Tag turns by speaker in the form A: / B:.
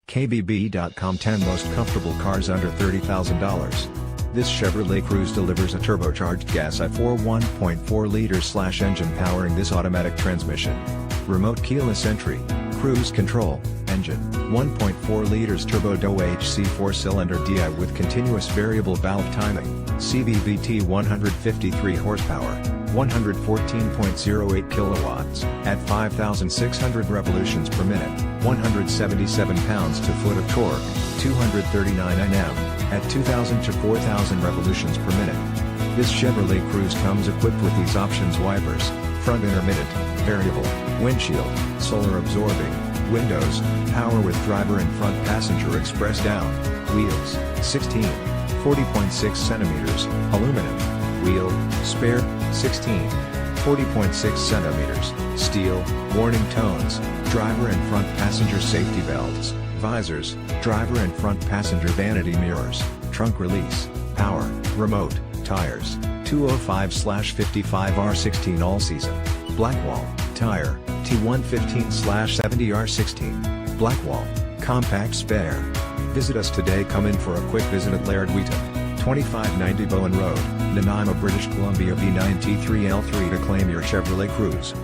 A: KBB.com 10 most comfortable cars under $30,000. This Chevrolet Cruze delivers a turbocharged gas I4 1.4 engine powering this automatic transmission. Remote keyless entry, cruise control, engine, 1.4 liters turbo DOHC 4-cylinder DI with continuous variable valve timing, CVVT 153 horsepower, 114.08 kilowatts, at 5,600 revolutions per minute, 177 pounds-to-foot of torque, 239 Nm, at 2,000 to 4,000 revolutions per minute. This Chevrolet Cruze comes equipped with these options: wipers, front intermittent, variable, windshield, solar absorbing, windows, power with driver and front passenger express down, wheels, 16, 40.6 centimeters, aluminum, wheel, spare, 16, 40.6 centimeters, steel, warning tones, driver and front passenger safety belts, visors, driver and front passenger vanity mirrors, trunk release, power, remote, tires, 205/55R16 all season, blackwall, tire, T115/70R16, blackwall, compact spare. Visit us today. Come in for a quick visit at Laird Wheaton, 2590 Bowen Road, Nanaimo, British Columbia V9T3L3 to claim your Chevrolet Cruze.